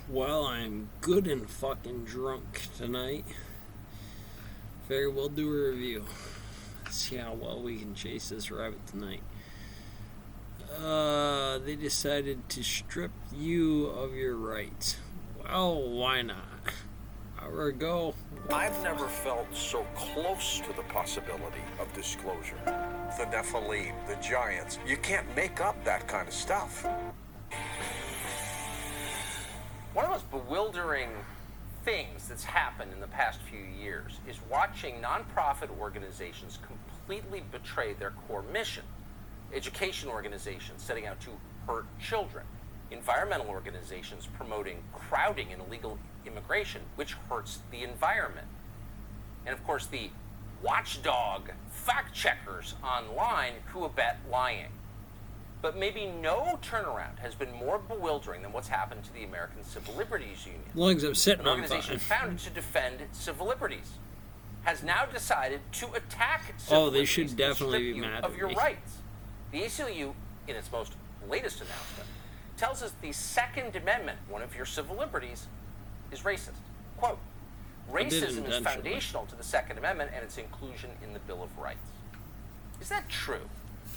Well, I'm good and fucking drunk tonight. Very well do a review. See how well we can chase this rabbit tonight. They decided to strip you of your rights. Well, why not? Hour ago. I've never felt so close to the possibility of disclosure. The Nephilim, the giants. You can't make up that kind of stuff. One of the most bewildering things that's happened in the past few years is watching nonprofit organizations completely betray their core mission. Education organizations setting out to hurt children. Environmental organizations promoting crowding and illegal immigration, which hurts the environment. And of course, the watchdog fact checkers online who abet lying. But maybe no turnaround has been more bewildering than what's happened to the American Civil Liberties Union. As long as I'm sitting An on organization fine. founded to defend civil liberties has now decided to attack civil Oh, they liberties should and definitely strip be you mad of at your me. rights. The ACLU, in its most latest announcement, tells us the Second Amendment, one of your civil liberties, is racist. Quote, did racism is intentionally. foundational to the Second Amendment and its inclusion in the Bill of Rights. Is that true?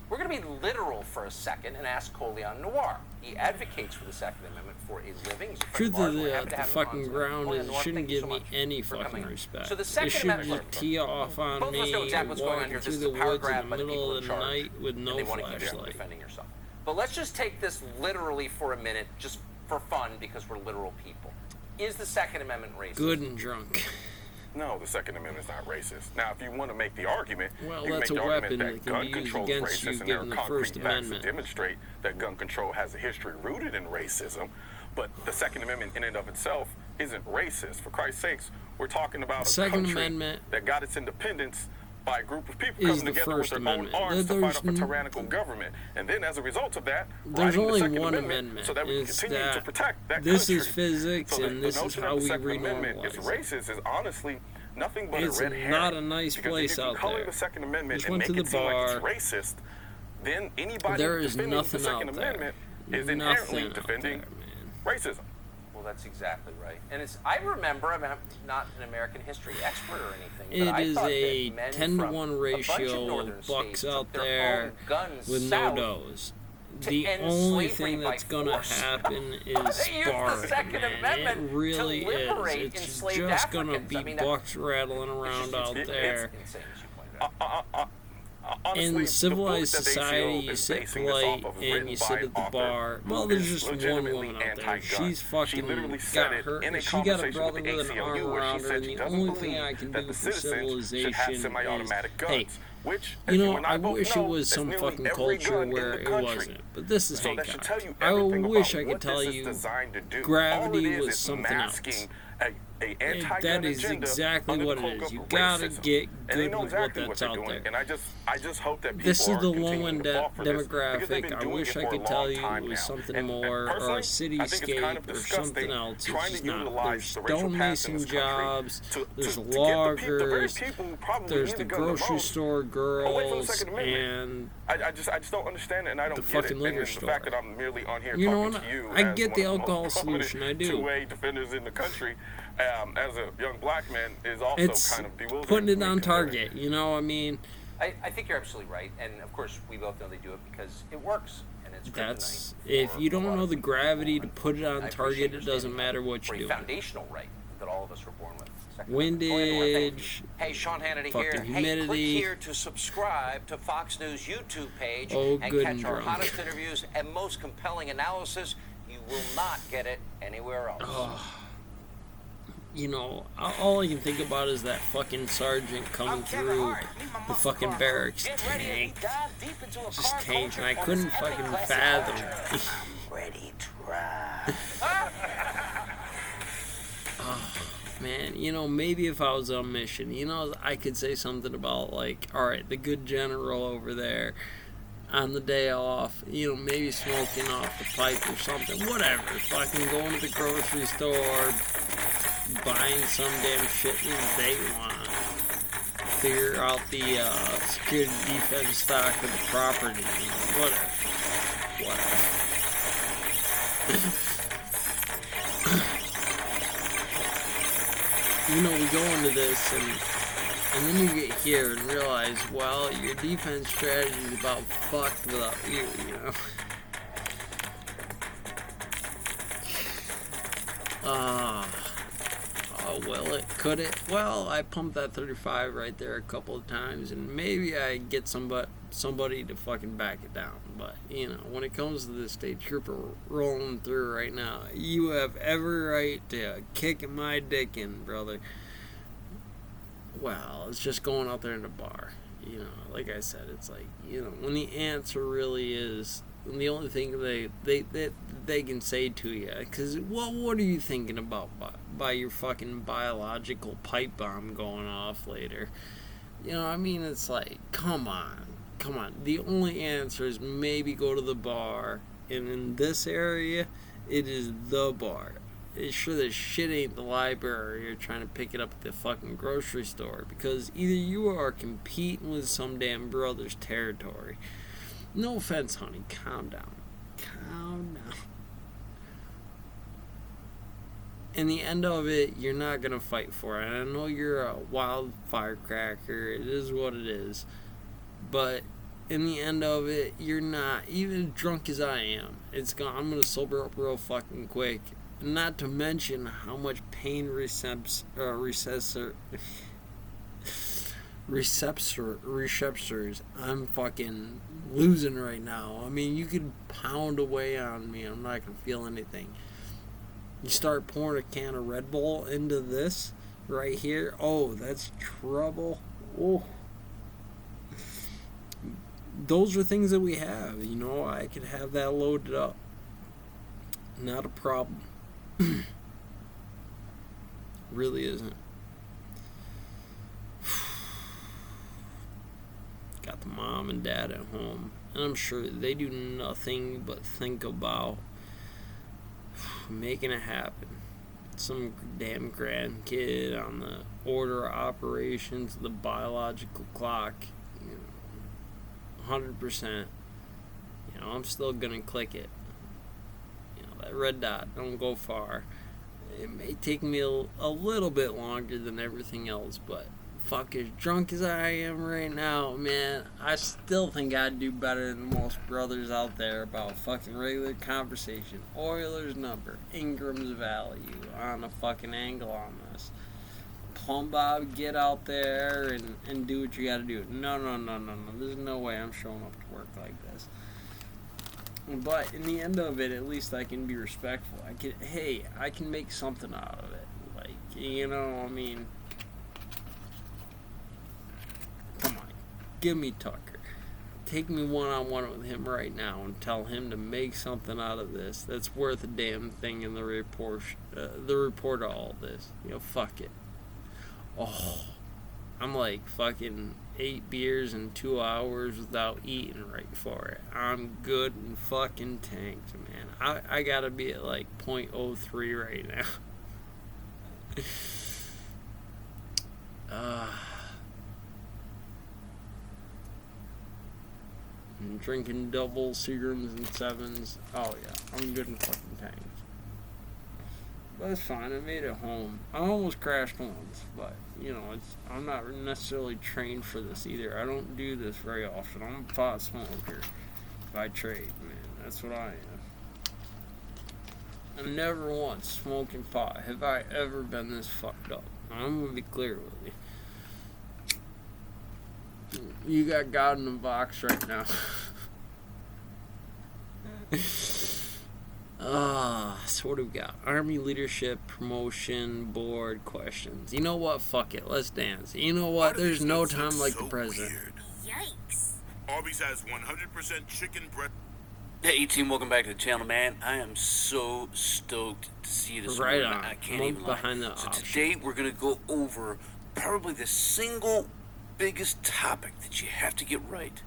We're going to be literal for a second and ask Colion Noir. He advocates for the Second Amendment for a living. He's a friend Truth ours. of We're happy to the have him fucking on today. ground Colion is it Noir, shouldn't thank you give so me much any for fucking coming. respect. So the It Second should Amendment, just tee off on both of us me know exactly what's going on walking here. through This the is a power woods in grab the by the middle people of in the charge, night with and no they want to keep you from flashlight. defending yourself. But let's just take this literally for a minute, just for fun, because we're literal people. Is the Second Amendment racist? Good and drunk. No, the Second Amendment is not racist. Now, if you want to make the argument, Well, you can that's make a the weapon argument that that can be gun used control is against you racist, and there are given the concrete First facts Amendment. to demonstrate that gun control has a history rooted in racism. But the Second Amendment in and of itself isn't racist. For Christ's sakes, we're talking about a Second country Amendment that got its independence by a group of people is coming the together with First their Amendment. own arms to fight There's off a tyrannical government. And then as a result of that, There's writing only the Second one Amendment amendment. so that we can It's continue to that protect that this country. is physics So and the this is notion how that the we Second Amendment is renormalize it. racist is honestly nothing but It's a red herring. not a nice Because place if you out color there. the Second Amendment Just and went make to the it seem like bar. it's racist, then anybody There is defending nothing the Second out there. Amendment is Nothing inherently out defending there, racism. Well, that's exactly right. And I remember, I'm not an American history expert or anything, It but I is thought a that men 10 to from 1 a bunch ratio of northern of bucks states out took their there own guns with no south does. to The end only slavery thing by that's gonna force. happen is They used the sparring, Second man. Amendment It really to liberate is. It's enslaved just gonna Africans. be I mean, bucks rattling around out it's there. insane, as you pointed out. Honestly, In the civilized book that ACO society, you is sit basing this polite off of is and written you by sit an at the author bar. who Well, there's is just one legitimately woman out there. anti-gun. She's She fucking literally said got it hurt. in a She got a conversation brother with the with an ACLU arm where around she her, said and she the doesn't only thing believe I can that do the for citizens should civilization have is, semi-automatic guns. hey, Which, you as know, and I both wish it know, was is some nearly fucking every culture gun in where the it country. wasn't. But this is So hate that should crime. tell you I everything wish about I could what tell this is you designed to do. gravity All it was is something masking else. a anti-gun That is agenda exactly under what the it cloak is. of You gotta racism. get And they good know with exactly what what that's they're out doing. there. And I just hope that people This is are the continuing low-end to fall for this, because they've demographic. been I doing wish it I for a could tell long you time it was now. something And more, or a personally, I think it's kind of cityscape, or disgusting something else. trying It's to just not. utilize There's the racial past in stonemason this country jobs, there's to get the very loggers, people who probably there's need the a gun the grocery most store away from the girls, Second Amendment. and I just don't understand it, and I don't the get fucking it. liquor And the fact store. that I'm merely on here You know talking what? to you I as get one the of alcohol most prominent solution, I do. two-way defenders in the country, as a young black man, is also it's kind of bewildering. putting it to me, on considering- target. You know, I mean, I think you're absolutely right, and of course we both know they do it because it works, and it's that's kryptonite if for you a don't lot know of the people. gravity to And put it on I appreciate target. your It doesn't standing matter up what for you're a doing. foundational right that all of us were born with. Second Amendment. Go ahead, Laura, thank you. Windage, Hey, Sean Hannity fucking here. Hey, humidity. click here to subscribe to Fox News YouTube page Oh, and good catch and our drunk. hottest interviews and most compelling analysis. You will not get it anywhere else. You know, all I can think about is that fucking sergeant coming through the fucking barracks tank. Just tank, and I couldn't fucking fathom. Ready to ride. Man, you know, maybe if I was on mission, you know, I could say something about, like, alright, the good general over there on the day off, you know, maybe smoking off the pipe or something, whatever. Fucking going to the grocery store, buying some damn shit that they want. Figure out the security defense stock of the property, you know, whatever. you know, we go into this and then you get here and realize, well, your defense strategy is about fucked without you, you know. Oh, will it? Could it? Well, I pumped that 35 right there a couple of times, and maybe I get somebody to fucking back it down. But, you know, when it comes to the state trooper rolling through right now, you have every right to kick my dick in, brother. Well, it's just going out there in the bar. You know, like I said, it's like, you know, when the answer really is, the only thing they can say to you, because what are you thinking about by your fucking biological pipe bomb going off later? You know, I mean, it's like, come on. The only answer is maybe go to the bar, and in this area, it is the bar. It's sure the shit ain't the library. You're trying to pick it up at the fucking grocery store, because either you are competing with some damn brother's territory. No offense, honey. Calm down. In the end of it, you're not going to fight for it. I know you're a wild firecracker. It is what it is. But in the end of it, you're not. Even as drunk as I am, it's gone. I'm going to sober up real fucking quick. Not to mention how much pain receptors I'm fucking losing right now. I mean, you could pound away on me, I'm not gonna feel anything. You start pouring a can of Red Bull into this right here, oh, that's trouble. Oh, those are things that we have, you know. I could have that loaded up, not a problem. Really isn't. Got the mom and dad at home, and I'm sure they do nothing but think about making it happen. Some damn grandkid on the order of operations, the biological clock, you know, 100%. You know, I'm still gonna click it. You know, that red dot don't go far. It may take me a little bit longer than everything else, but fuck, as drunk as I am right now, man, I still think I'd do better than most brothers out there about fucking regular conversation. Euler's number, Ingram's value on a fucking angle on this. Plum Bob, get out there and do what you gotta do. No. There's no way I'm showing up to work like this. But in the end of it, at least I can be respectful. I can make something out of it. Like, you know, I mean, come on, give me Tucker. Take me one-on-one with him right now and tell him to make something out of this that's worth a damn thing in the report of all this. You know, fuck it. Oh, I'm like fucking 8 beers in 2 hours without eating right for it. I'm good and fucking tanked, man. I gotta be at like 0.03 right now. I'm drinking double Seagrams and 7s. Oh yeah, I'm good and fucking tanked. But it's fine, I made it home. I almost crashed once, but, you know, I'm not necessarily trained for this either. I don't do this very often. I'm a pot smoker by trade, man. That's what I am. I've never once smoking pot have I ever been this fucked up. I'm gonna be clear with you. You got God in the box right now. So what do we got? Army leadership, promotion, board, questions. You know what? Fuck it. Let's dance. You know what? There's no time like the present. Yikes. Arby's has 100% chicken breast. Hey, team, welcome back to the channel, man. I am so stoked to see you this Right morning. on. I can't Look even lie. behind the So option. today we're going to go over probably the single biggest topic that you have to get right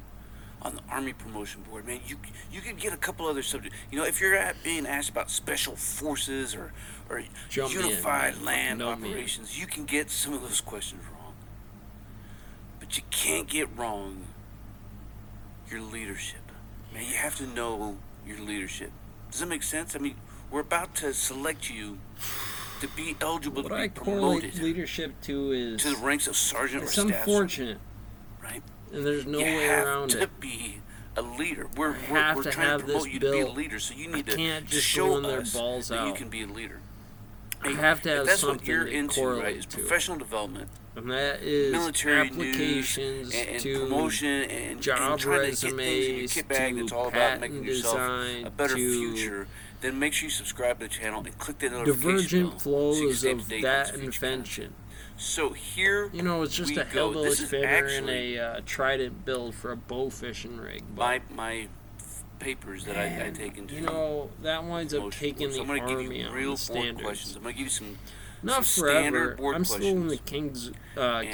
on the Army promotion board, man. You could get a couple other subjects. You know, if you're being asked about special forces or Jump in, unified man. land Fucking know me. operations, you can get some of those questions wrong. But you can't get wrong your leadership. Man, you have to know your leadership. Does that make sense? I mean, we're about to select you to be eligible What to I be correlate promoted leadership to is to the ranks of sergeant or it's staff sergeant, unfortunate, right? and there's no you way have around to it. be a leader. We're have to trying have to promote this you to be a bill. leader, so you I need to can't just show run their us balls that you out. can be a leader. I have to If have that's what something you're to into, correlate right? Is to. professional development, And that is military applications news, and to promotion, and job trying to get things in your resumes, kit bag to that's all about patent making yourself design, a better to future. Then make sure you subscribe to the channel and click that notification divergent bell so you flows stay up of to date that with future invention. content. So here, You know, it's just we a go. hillbilly This is spinner and actually a trident build for a bow fishing rig. But, my papers that I take into. you know, that winds up promotion taking board. So the I'm gonna give Army you on real the board standards. questions. I'm gonna give you some Not some forever. standard board I'm still in the questions.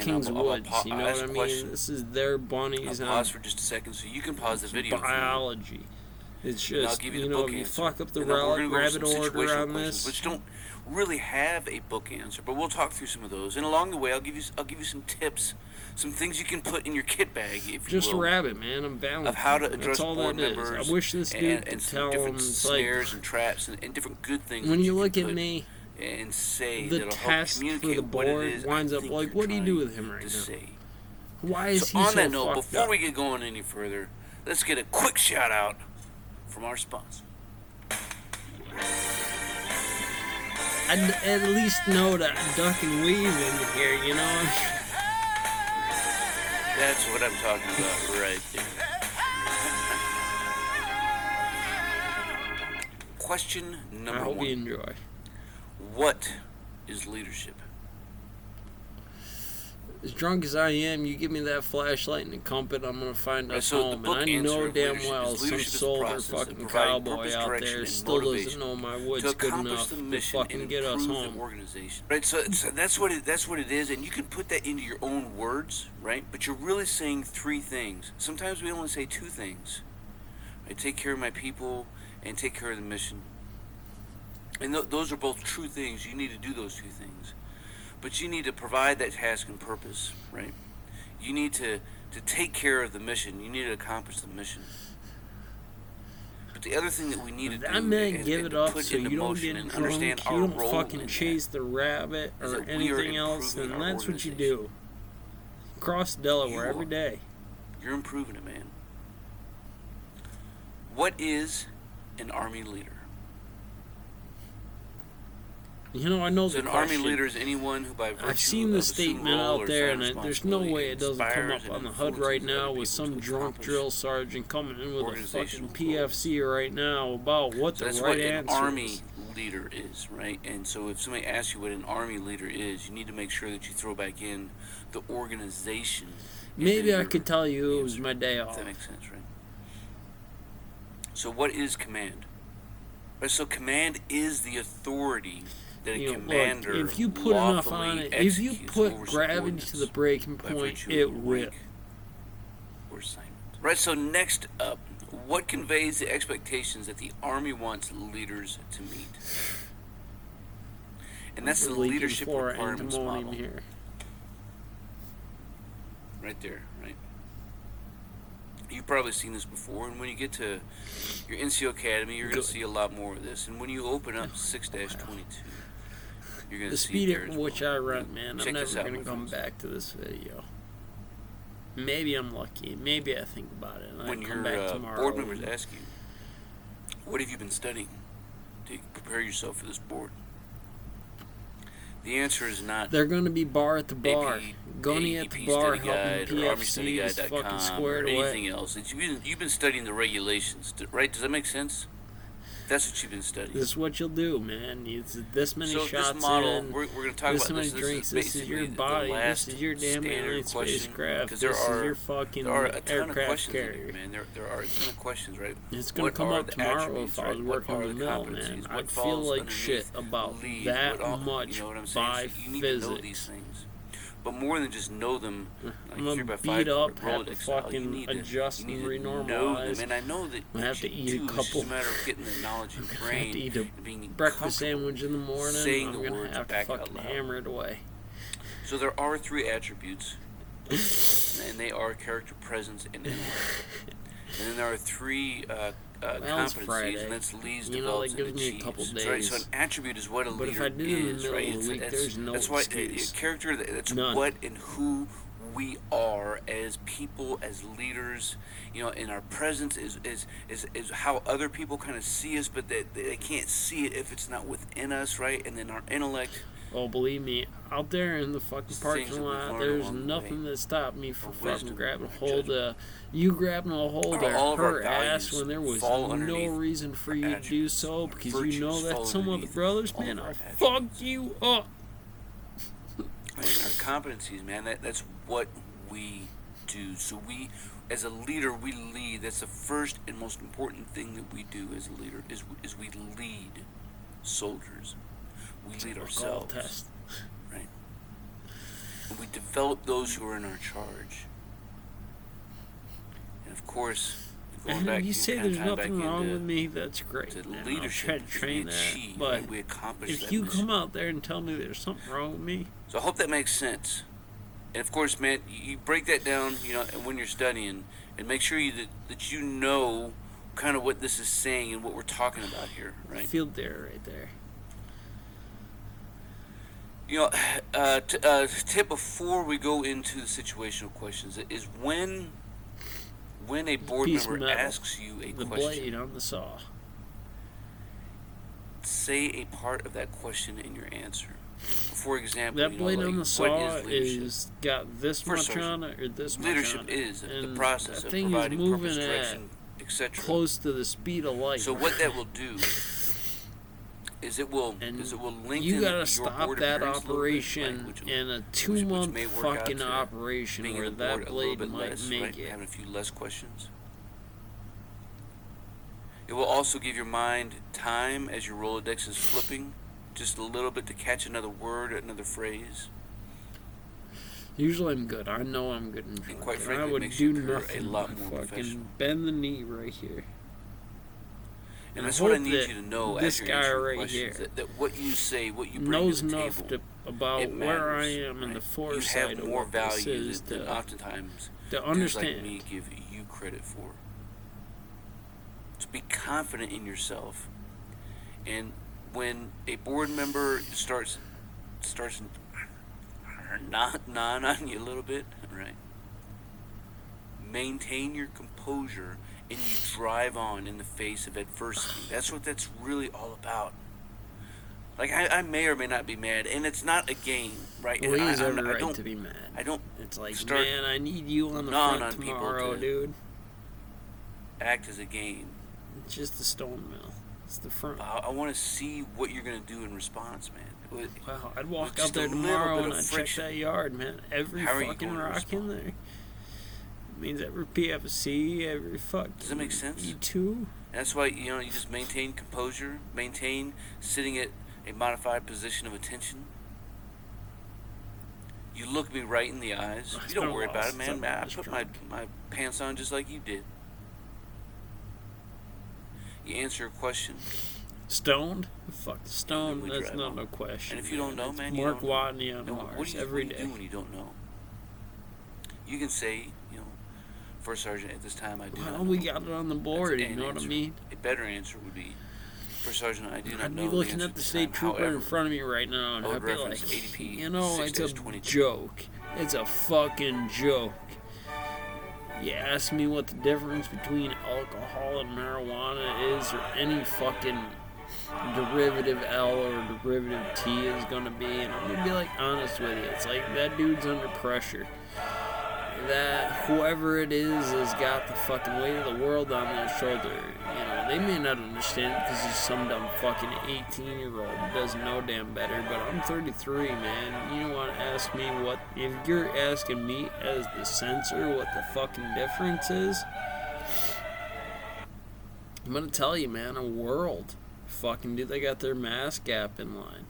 King's I'll Woods. You know ask what I mean? questions. This is their I'll bunnies pause on for just a second so you can pause the video. if you want. biology. It's And I'll just, give you you the know, book if you answer. fuck up the And then we're gonna go over rabbit some order situational on questions, this, which don't really have a book answer, but we'll talk through some of those. And along the way, I'll give you some tips, some things you can put in your kit bag, if you just a will, rabbit, man. I'm balanced. of how to That's address all board that is. members. I wish this dude could and some tell him. different It's like, snares and traps and different good things. when that you can look at put me, and say the that'll help test for communicate the what it board is I winds up think like, you're what do you do trying with him right to now? say. Why is So he on so that note, fucked before up? we get going any further, let's get a quick shout out from our sponsor. I'd at least know to duck and weave in here, you know? That's what I'm talking about right there. Question I number hope one. you enjoy. What is leadership? As drunk as I am, you give me that flashlight and a compass, I'm gonna find Right, us so the home. book And I answer know of damn leadership well is some leadership is the soldier process of fucking providing cowboy purpose, out direction, there and still doesn't motivation know my to woods good accomplish enough the to mission fucking and get us improve home. the organization. Right, so that's what it is, and you can put that into your own words, right? But you're really saying three things. Sometimes we only say two things. I take care of my people and take care of the mission. And those are both true things. You need to do those two things. But you need to provide that task and purpose, right? You need to take care of the mission. You need to accomplish the mission. But the other thing that we need to do That meant and give and it to up put so into you don't motion get and drunk, understand you our don't role fucking in chase that the rabbit is or that we are anything else, improving and our that's what you organization. do. Cross Delaware You every are. day. You're improving it, man. What is an Army leader? You know, I know So the an Army question. leader is anyone who by virtue I've seen of the assumed statement role out or there, assigned and there's no way it doesn't come responsibility up on the inspires HUD right and influences now other with some people to drunk accomplish drill sergeant coming in with a fucking organizational PFC right now about what So the that's right what an answer Army is. leader is, right? And so if somebody asks you what an Army leader is, you need to make sure that you throw back in the organization. Maybe into I your could tell you it was answer, my day if off. that makes sense, right? So what is command? Right, so command is the authority that a You know, look, commander if you put enough lawfully on it, if you executes put over gravity to the subordinates breaking by point, virtue it of will. rank or assignment. Right, so next up, what conveys the expectations that the Army wants leaders to meet? And that's the Leaking leadership for requirements antimonium model. here. Right there, right? You've probably seen this before, and when you get to your NCO Academy, you're going to Good. see a lot more of this. And when you open up 6-22, you're going to The see speed there at as which well. I run, man, I'm Check this never out, going to my come friends. back to this video. Maybe I'm lucky. Maybe I think about it and When I come your back tomorrow. board members ask you, what have you been studying to prepare yourself for this board? The answer is not They're going to be bar at the bar. AP, Gunny at AEP the bar Study helping Guide or PFCs fucking ArmyStudyGuide.com squared or anything away. else. You've been studying the regulations, right? Does that make sense? That's what you've been studying. This is what you'll do, man. It's this many So shots this model, in. we're going to talk This about many this. drinks. This This is your basically the body. This last is your damn standard alien question, spacecraft. because This is your fucking there are a ton of aircraft questions in carrier. here, man. There are a ton of questions, right? It's gonna What come are up the tomorrow attributes, if I was right? What working are the the mill, competencies? man. What I'd feel falls like shit underneath about lead? that What all- much you know what I'm saying? by So you need to know these physics. things. But more than just know them, I'm like gonna 3x5 beat up, or have to Rolodex style, you fucking need to- adjust you need and to know renormalize. them. And I know that I have to you eat a do. It's couple- just a matter of getting the knowledge I'm gonna have ingrained to eat a and being breakfast comfortable sandwich in the morning. saying I'm the gonna words have to back out fucking loud. hammer it away. So there are three attributes, and they are character, presence, and intellect. And then there are three it's competencies, Friday. and that's leads, You know, develops, that and gives me a achieves. couple Right? So an days. attribute is what a But if leader I do it in the is, middle right? of the week, there's no that's why excuse. character. That's None. what and who we are as people, as leaders. You know, in our presence is how other people kind of see us, but they can't see it if it's not within us, right? And then our intellect. Oh, believe me, out there in the fucking Things parking that we've lot, learned there's along the nothing way. that stopped me from Our fucking wisdom, grabbing our hold of you grabbing a hold of All of our her ass values when there was fall no underneath reason for our you to do attributes. so, Our because you know virtues that fall some of the underneath brothers, all man, of our I'll attributes. fuck you up. And our competencies, man, that's what we do. So we, as a leader, we lead. That's the first and most important thing that we do as a leader is we lead soldiers. We lead Alcohol ourselves, test. right? And we develop those who are in our charge. And of course, going And back, if you say kinda there's tying back nothing wrong into- with me, that's great. to Man. leadership, I'll try to is train we that. achieve, But right? We accomplish if that you mission. come out there and tell me there's something wrong with me, So I hope that makes sense. And of course, man, you break that down, you know, when you're studying, and make sure that you know kind of what this is saying and what we're talking about here, right? field there, right there. You know, tip before we go into the situational questions is when a board Piece of member metal. asks you a The question, blade on the saw. say a part of that question in your answer. For example, That you know, blade like, on the what saw is leadership? is got this First much sergeant, on it or this much Leadership on it. is the And process that of thing is providing moving purpose, at direction, etc. close to the speed of light. So what that will do is it will and lengthen you gotta your stop board that appearance a little bit, operation right, which- in a which 2-month may work out fucking to operation being where in the board that a little blade bit might less, make right? it. Having a few less questions. It will also give your mind time as your Rolodex is flipping, just a little bit to catch another word, another phrase. Usually I'm good. I know I'm good in And front. quite I frankly, it would makes do your career a nothing lot but more fucking professional. bend the knee right here. And I that's what I hope need that you to know this as you're guy answering right questions, here that what you say, what you bring knows to the enough table, about it where I matters, am and right? the foresight you have of more what this value is than to oftentimes dudes like understand. me give you credit for. So be confident in yourself. And when a board member starts gnawing on you a little bit, right? Maintain your composure and you drive on in the face of adversity. That's what that's really all about. Like I may or may not be mad, and it's not a game, right? Well, And he has I every right don't, to be mad. I don't It's like, start man, I need you on the gnawing front on people tomorrow, to- dude. act as a game. It's just the stone mill. It's the front. I want to see what you're gonna do in response, man. Wow, I'd walk just out there a little tomorrow bit and of I'd check friction. that yard, man. Every How are you fucking going to rock in respond? there. Means every PFC, every fucking Does that make sense? E2. That's why you just maintain composure, maintain sitting at a modified position of attention. You look me right in the eyes. It's You don't been a worry while about it, since man. I've I been put drunk. my pants on just like you did. You answer a question. Stoned? Fuck stoned. we That's drive not on. no question. And if you don't know, It's man, you Mark don't know. Watney on And what Mars do you, every what do day. you do when you don't know? You can say, First Sergeant, at this time I do not Well, know. we got it on the board. That's You an know what I answer. mean? A better answer would be, First Sergeant, I do not I'd know be the looking answer at the this state time. trooper However, in front of me right now, and I would I'd be like, reference ADP it's a 6-22. joke. It's a fucking joke. You ask me what the difference between alcohol and marijuana is, or any fucking derivative L or derivative T is gonna be, and I'm gonna be like honest with you. It's like that dude's under pressure. That whoever it is has got the fucking weight of the world on their shoulder. They may not understand it because he's some dumb fucking 18-year-old who doesn't know damn better, but I'm 33, man. You don't want to ask me what, if you're asking me as the censor what the fucking difference is, I'm gonna tell you, man, a world. Fucking, do they got their mask gap in line?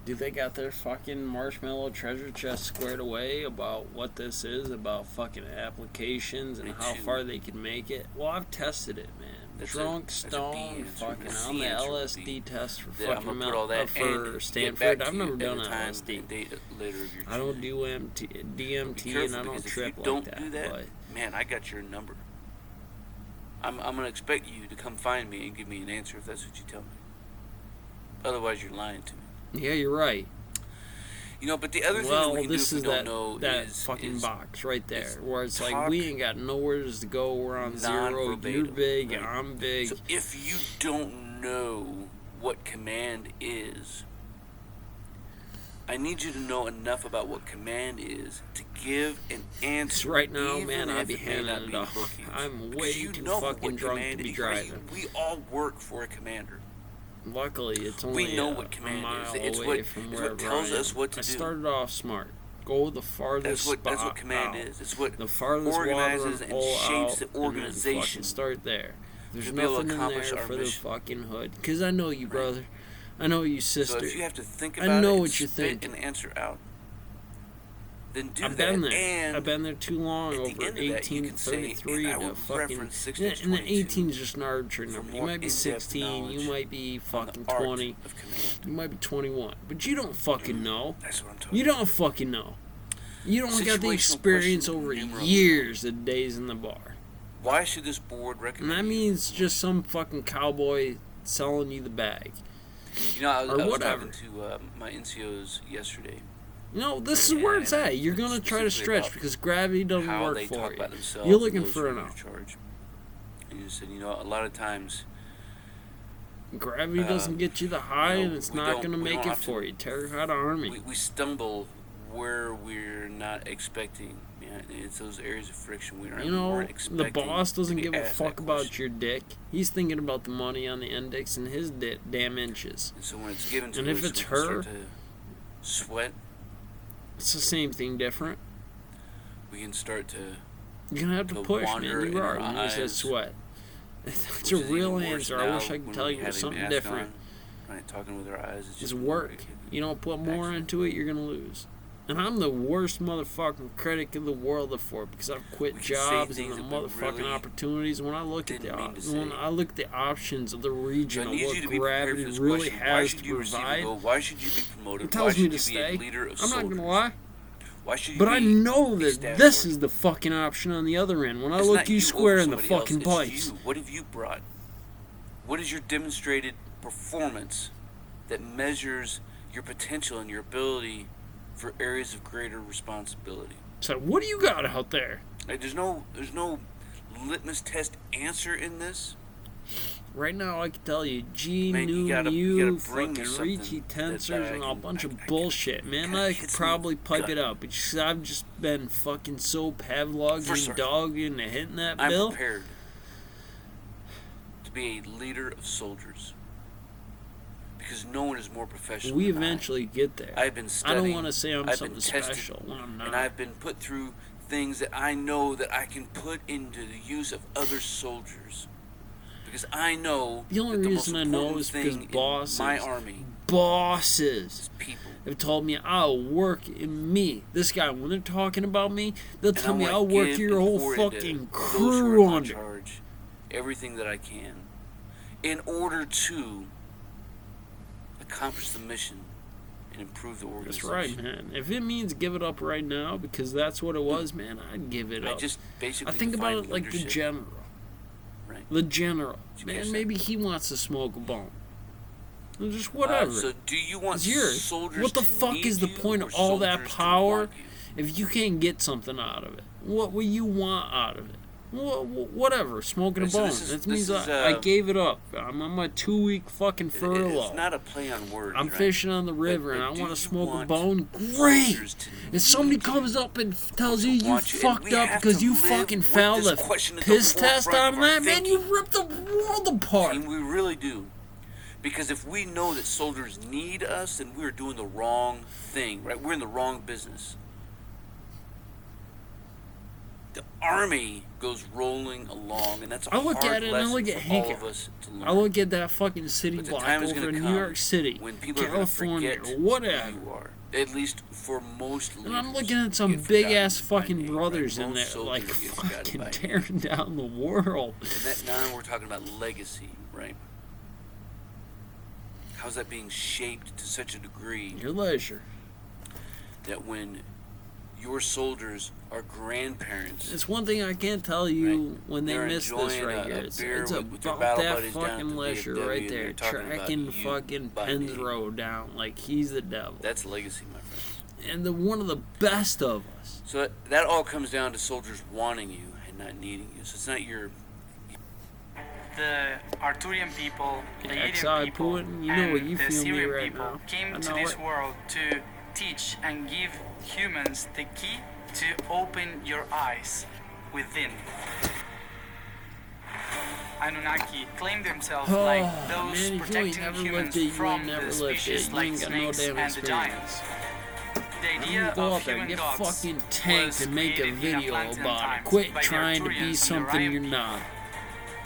Do they got their fucking marshmallow treasure chest squared away about what this is, about fucking applications and Me how too. far they can make it? Well, I've tested it, man. That's Drunk, that's a B stoned, answer. fucking A C on the answer would LSD be test for that I'm fucking gonna put all that for and get Stanford. back I've to never you done at a time LSD. and date later of your I don't choosing. do Be DMT, careful, and I don't because if trip you don't like that. do that, But man, I got your number. I'm going to expect you to come find me and give me an answer if that's what you tell me. Otherwise, you're lying to me. Yeah, you're right. You know, but the other thing that Well, we can do this if we is don't that, know that is fucking is box right there, is where it's like, talk we ain't got nowhere to go, we're on zero, you're non-verbatim, big, right? I'm big. So if you don't know what command is, I need you to know enough about what command is to give an answer. Right now, even man, I'd if be it may handing not it be off. bookings. I'm Because way you too know fucking what drunk command to be is, right? driving. We all work for a commander. Luckily, it's only We know a what command mile is. It's away what- from it's what wherever tells I am. us what to I do. started off smart. Go the farthest That's spot what command out. is. It's what The farthest organizes watering and hole shapes out, the and then organization fucking start there. There's to be able to nothing in accomplish there our for mission. the fucking hood. Because I know you, brother. I know you, sister. So if you have to think I about know it what and you're spit thinking. an answer out, then do I've that. been there. And I've been there too long. at the Over end of that, you 18, can say, 33 and I to would fucking. reference 16 Yeah, to and the 22 18 is just an arbitrary for number. You more might be in-depth 16. You knowledge might be on the fucking art 20. of command. You might be 21. But you don't fucking know. That's what I'm talking You don't fucking know. You don't got the Situational experience question over numero years of days in the bar. about. Why should this board And recommend that you? means just some fucking cowboy selling you the bag. You know, I was whatever. talking to my NCOs yesterday. You know, this is where it's And at. You're going to try to specifically stretch about because gravity doesn't how work they for talk you. about themselves. You're and looking those for who are an in charge. And you said, you know, a lot of times Gravity doesn't get you the high, you know, and it's we not don't- going to we make don't it have to- for you. Terrified Army. we stumble where we're not expecting. Yeah, it's those areas of friction we You know, weren't the expecting. boss doesn't to be give a asked fuck that about question. your dick. He's thinking about the money on the index and his damn inches. And so when it's given to And us, if it's we can start her- to sweat. It's the same thing, different. We can start to. You're going to have to To push, wander man. in You our are when you said eyes, sweat. That's which a is even real worse answer. I now wish I could when tell we you it have was a something mask different. on, right, talking with our eyes. It's It's just work. You don't put more into it, you're going to lose. And I'm the worst motherfucking critic in the world for it because I've quit We can say jobs and things the that we motherfucking really opportunities. When I look at didn't mean to when say. I look at the options of the So region I of need you what to be prepared gravity for this really question. Why has should to you receive a provide, goal? Why should you be promoted? it tells Why me should to you be stay. a leader of I'm not soldiers? gonna lie. Why should you But I be know a that staff this sergeant? is the fucking option on the other end. When I It's look not you over square in the somebody else, fucking it's pipes. you. What have you brought? What is your demonstrated performance that measures your potential and your ability for areas of greater responsibility? So what do you got out there? Like, there's no litmus test answer in this. Right now, I can tell you, G, Man, you new, gotta you, bring me fucking something Ricci that tensors, I and a can- bunch I of can- bullshit, man. kinda I could hits me probably in the pipe gut. it up. It's just, I've just been fucking so Pavlov First, and sir, dog into hitting that I'm bill. prepared to be a leader of soldiers because no one is more professional. We than I. eventually get there. I've been I studying. don't want to say I'm I've something been tested, special when I'm and not. I've been put through things that I know that I can put into the use of other soldiers. Because I know The only that the reason most I know important is because thing in bosses, my army bosses is people. have told me I'll work in me. This guy, when they're talking about me, they'll And tell I me wanna I'll work give your and whole pour into fucking those who are crew in my under. charge everything that I can in order to accomplish the mission and improve the That's organization. right, man. If it means give it up right now because that's what it was, man, I'd give it I up. just basically I think about define it like the leadership. general. Right. The general. Did you catch Man, that? maybe he wants to smoke a bone. Or just Uh, whatever. so do you want It's yours. soldiers What the to fuck need is the you point or of all that soldiers to power want you? if you can't get something out of it? What will you want out of it? Whatever, smoking a Right, so bone. this is- That means this is, I gave it up. I'm on my 2-week fucking It's furlough. not a play on words. I'm right? fishing on the river and but I do want you to smoke a want bone. Great! soldiers to If somebody need comes you, up and tells you you want you? And fucked we up have because to you live fucking with failed this the question at the piss test forefront on of our that, man, you thinking. ripped the world apart. And we really do. Because if we know that soldiers need us, then we're doing the wrong thing, right? We're in the wrong business. The army goes rolling along, and that's a I look hard at it and I lesson look at for all Hank. of us to learn. I look at that fucking city But the block time is over gonna in come New York City, when people are California, going to forget whatever. who you are. At least for most leaders. And I'm looking at some get big forgotten ass by fucking name, brothers right? in there, Most like soldiers get forgotten fucking by name. tearing down the world. And that, now we're talking about legacy, right? How's that being shaped to such a degree Your leisure. that when your soldiers are grandparents. It's one thing I can't tell you Right. when they They're miss this enjoying right a here. It's beer with their about battle that buddies down at fucking the Lesher VFW, right and there, they're talking about tracking you fucking by name. Penzrow down like he's the devil. That's legacy, my friends. And one of the best of us. So that all comes down to soldiers wanting you and not needing you. So it's not your. The Arthurian people, the XI Yadian people, Putin, you know and what you the feel me Syrian right people now. came I to know this it. world to teach and give humans the key to open your eyes within. Anunnaki claim themselves Oh, like man, those if you ain't protecting never humans lived it, you from ain't the never lived it. species You like ain't got no snakes damn and the experience. giants. The I'm idea gonna go of out there and human get gods fucking tanked was and make a created in video Atlantean about it. times Quit by the trying to Arthurians be and the something Ryan you're people. not.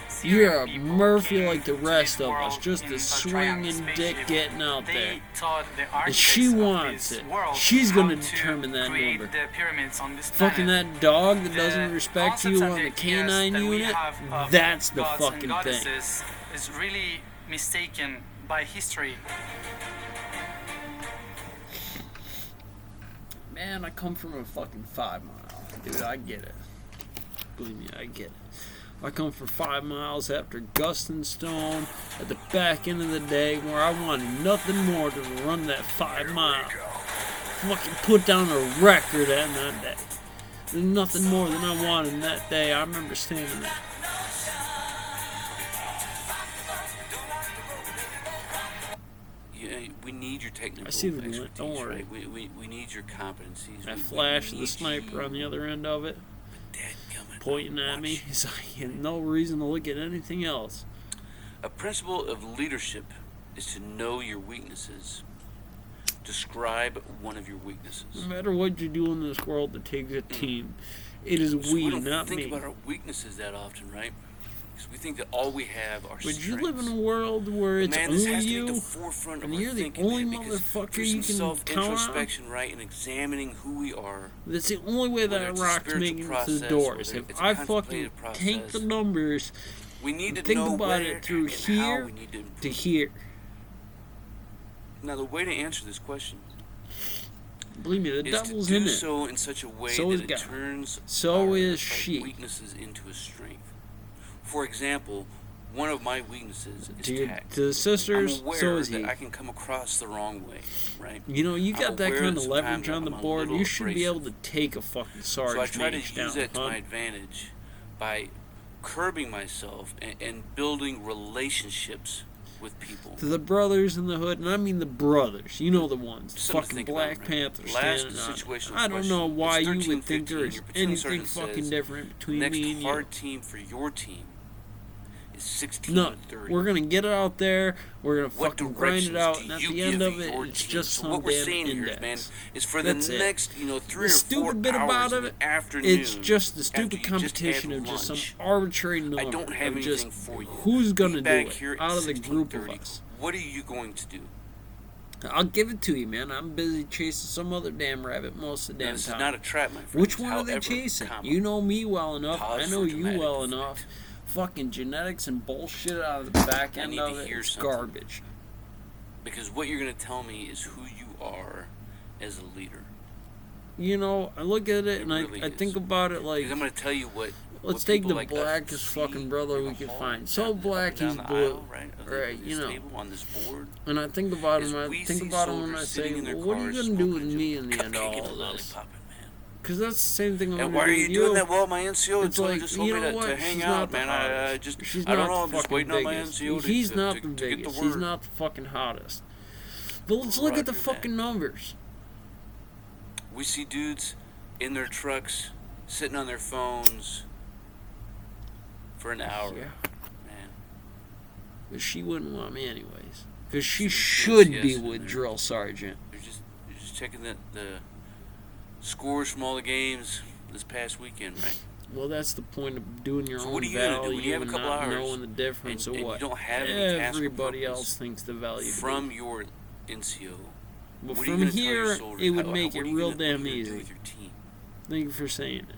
Syrian You're a people Murphy came like the to rest this of us, world just in a a swinging giant dick spaceship. getting out there. They taught the And architects she of wants this it. world She's how gonna to determine that create number. the pyramids on this Fucking planet. that dog that The doesn't respect concepts you and on the ideas canine that we unit, have of that's the gods and fucking thing. goddesses is really mistaken by history. Man, I come from a fucking 5 mile. Dude, I get it. Believe me, I get it. I come from 5 miles after Gustin Stone at the back end of the day where I wanted nothing more than to run that 5 mile. Fucking put down a record on that day. There's nothing more than I wanted that day. I remember standing there. Yeah, we need your technical I see the expertise, glint, don't worry. right? We need your competencies. I We flashed the need sniper you. on the other end of it, Dadgummit, pointing at me. watch. He's like, he had no reason to look at anything else. A principle of leadership is to know your weaknesses. Describe one of your weaknesses. No matter what you do in this world that takes a team, it is So we, we don't not think me. about our weaknesses that often, right? Because we think that all we have are But strengths. you live in a world where it's Man, this only has to be at the you, forefront and of our you're the thinking, only man, because motherfucker through you some can count on. self-introspection, right, and examining who we are. That's the only way Whether that it's a rock's spiritual making it to the process, doors. whether If it's a I fucking contemplative tank the process, numbers we need to and think know about where it through and how here we need to improve. to here, Now, the way to answer this question believe me, the is to devil's do in it. so in such a way So is that it God. turns So our is she. weaknesses into a strength. For example, one of my weaknesses is To, tact. to the sisters, I'm aware so is that he. I can come across the wrong way, right? You know, you I'm got that aware kind that of leverage sometimes on the I'm a board. little You should be able to abrasive. take a fucking So I Sarge try to mage use down, that to huh? my advantage by curbing myself and building relationships with people. To the brothers in the hood, and I mean the brothers. You know the ones. Something to Fucking think Black about, right? Panther Last standing on it. situational I don't know question. why It's you 13, would think 15. there's Your platoon anything sergeant fucking says different The between next me and hard you. team for your team is 16 No, and 30. we're gonna get it out there. We're gonna What fucking grind it directions out, do and at you the end give of it, your it's team? just So some what we're damn saying here, index. man, is for That's the it. next, 3 The or 4 stupid bit hours about in it, the afternoon, it's just the after stupid you just competition had of just some lunch, arbitrary number I don't have of just anything for you. who's gonna Be do back it here at out of the group of 16:30. us. What are you going to do? I'll give it to you, man. I'm busy chasing some other damn rabbit most of the Now, damn this time. is not a trap, my friend. Which one are they However, chasing? comma, You know me well enough. pause I know for you dramatic well effect. enough. Fucking genetics and bullshit out of the back I end need of to it. hear It's something. garbage. Because what you're going to tell me is who you are as a leader. You know, I look at it It and really I is. think about it like, Because I'm going to tell you what. let's what take people the like us blackest see fucking brother in we the could hall, find. up So and black down he's the blue. aisle, right? Of Right, this you know. table on this board. And I think about Is him. I we think see about him when I soldiers say, sitting in their well, what are you cars gonna do with smoking me in the end of cupcake all and of this? lollipop, man. Because that's the same thing I'm And gonna why are do you with doing you. that? Well, my NCO It's told me like, just you told me know to what? hang She's out, not the man. hottest. She's I don't not know. the I'm just fucking waiting on my biggest. NCO to He's to- not to the get the biggest. He's word. not the fucking hottest. But let's look at the Roger that. fucking numbers. We see dudes in their trucks, sitting on their phones for an hour. Yeah. Man, But she wouldn't want me anyways. Because she Some should be enthusiasm with there. drill sergeant. they're just checking the scores from all the games this past weekend, right? Well, that's the point of doing your So own what are you gonna do when value you have a and couple not hours knowing the difference and of you what don't have any task or everybody purpose else thinks the value to from be. your NCO? But What are you from gonna tell your here, soldiers? it would How- make what it are you real gonna- what are you damn gonna do easy. with your team? Thank you for saying it.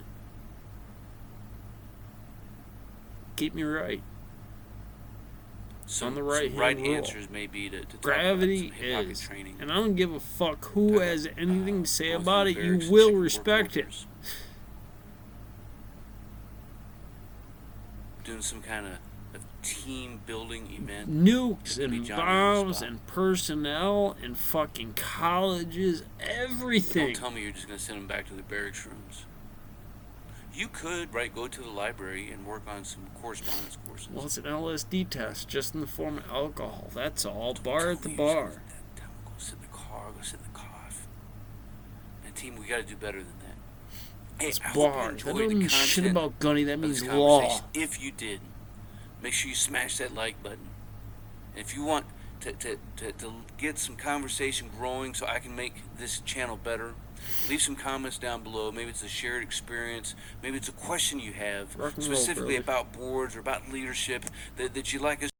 Keep me right. on the right-hand right rule. answers may be to talk Gravity about some hip pocket is, training. and I don't give a fuck who has anything to say going about through it. the barracks You and will checking work respect it. orders. Doing some kind of team building event. Nukes Could be and Johnny on the bombs spot. and personnel and fucking colleges, everything. Don't tell me you're just going to send them back to the barracks rooms. You could, right, go to the library and work on some correspondence courses. Well, it's an LSD test, just in the form of alcohol. That's all. Don't Bar tell at the me you're just bar. gonna let that time. Go sit in the car, go sit in the cough. And team, we got to do better than that. Hey, It's I hope you bar. That enjoyed don't the mean shit content about Gunny. That of this means law. conversation. If you did, make sure you smash that like button. And if you want to get some conversation growing so I can make this channel better, leave some comments down below. Maybe it's a shared experience. Maybe it's a question you have Rock and roll, specifically brother. about boards or about leadership that you'd like us